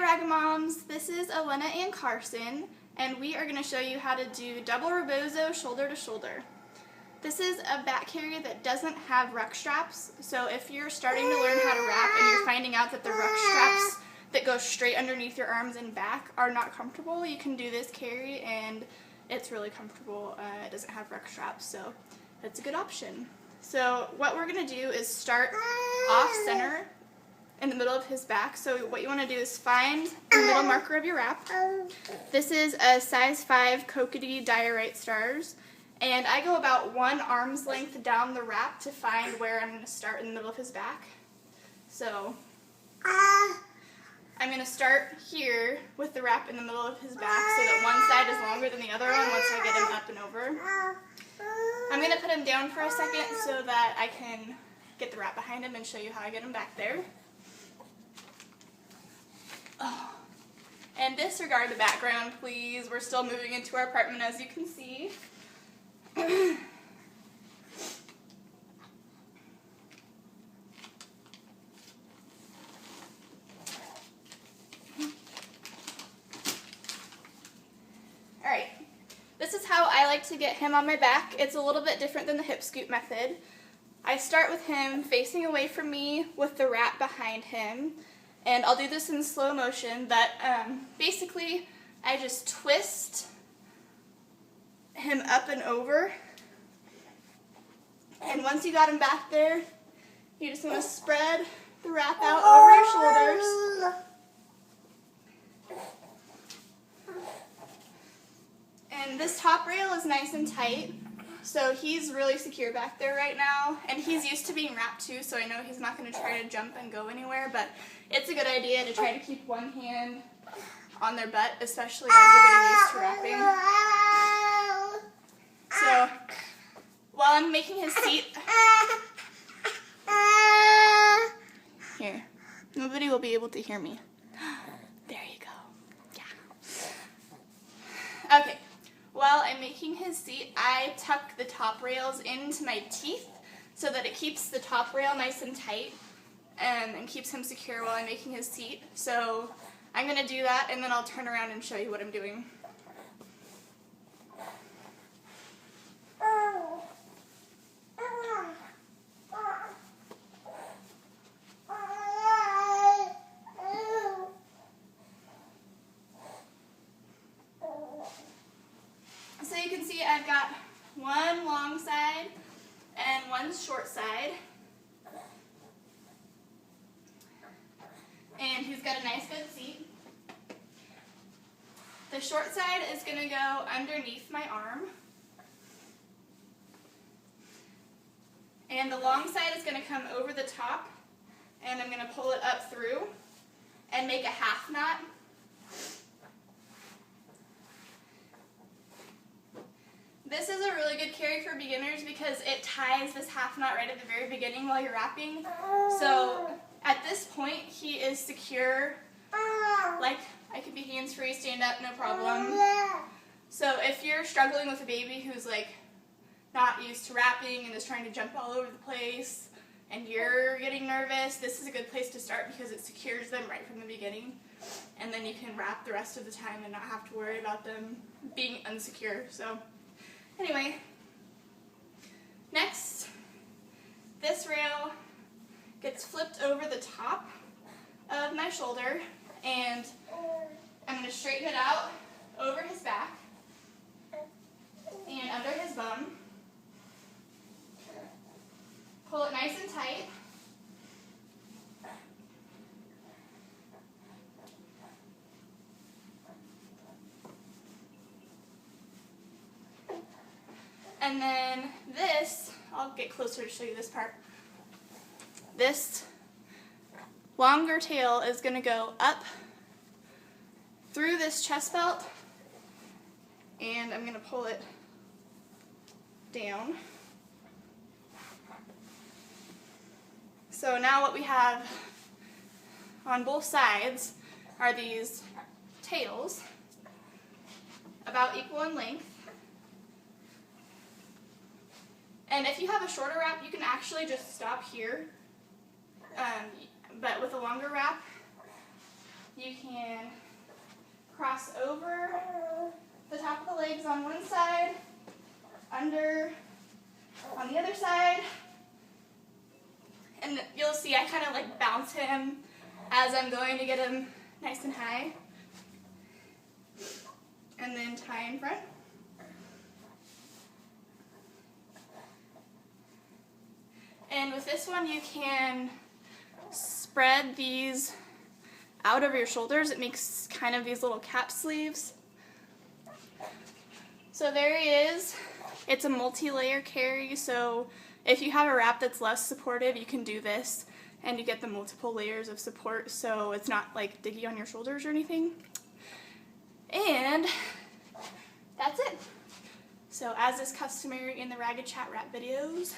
Ragamoms, this is Elena and Carson, and we are going to show you how to do double rebozo shoulder to shoulder. This is a back carry that doesn't have ruck straps, so if you're starting to learn how to wrap and you're finding out that the ruck straps that go straight underneath your arms and back are not comfortable, you can do this carry and it's really comfortable. It doesn't have ruck straps, so it's a good option. So what we're going to do is start off center in the middle of his back. So what you want to do is find the middle marker of your wrap. This is a size 5 Kokedee Diorite Stars, and I go about 1 arm's length down the wrap to find where I'm going to start in the middle of his back. So I'm going to start here with the wrap in the middle of his back so that one side is longer than the other one once I get him up and over. I'm going to put him down for a second so that I can get the wrap behind him and show you how I get him back there. Oh. And disregard the background, please. We're still moving into our apartment, as you can see. Alright, this is how I like to get him on my back. It's a little bit different than the hip scoop method. I start with him facing away from me with the wrap behind him. And I'll do this in slow motion, but basically I just twist him up and over. And once you got him back there, you just want to spread the wrap out over your shoulders. And this top rail is nice and tight, so he's really secure back there right now. And he's used to being wrapped too, so I know he's not going to try to jump and go anywhere, but it's a good idea to try to keep one hand on their butt, especially as you're getting used to wrapping. So, while I'm making his seat, here, nobody will be able to hear me. There you go. Yeah. Okay. While I'm making his seat, I tuck the top rails into my teeth so that it keeps the top rail nice and tight and keeps him secure while I'm making his seat. So I'm going to do that, and then I'll turn around and show you what I'm doing. So you can see I've got one long side and one short side. And he's got a nice good seat. The short side is going to go underneath my arm. And the long side is going to come over the top, and I'm going to pull it up through and make a half knot. This is a really good carry for beginners because it ties this half knot right at the very beginning while you're wrapping. So at this point, he is secure. Like, I could be hands-free, stand up, no problem. So if you're struggling with a baby who's like not used to wrapping and is trying to jump all over the place and you're getting nervous, this is a good place to start because it secures them right from the beginning. And then you can wrap the rest of the time and not have to worry about them being unsecure. So anyway, next, this rail gets flipped over the top of my shoulder, and I'm going to straighten it out over his back and under his bum. Pull it nice and tight. And then this, I'll get closer to show you this part. This longer tail is going to go up through this chest belt, and I'm going to pull it down. So now what we have on both sides are these tails, about equal in length. And if you have a shorter wrap, you can actually just stop here. But with a longer wrap, you can cross over the top of the legs on one side, under on the other side, and you'll see I kind of like bounce him as I'm going to get him nice and high, and then tie in front. And with this one you can spread these out over your shoulders. It makes kind of these little cap sleeves. So there he is. It's a multi-layer carry, so if you have a wrap that's less supportive, you can do this and you get the multiple layers of support, so it's not like diggy on your shoulders or anything. And that's it. So as is customary in the Ragged Chat wrap videos,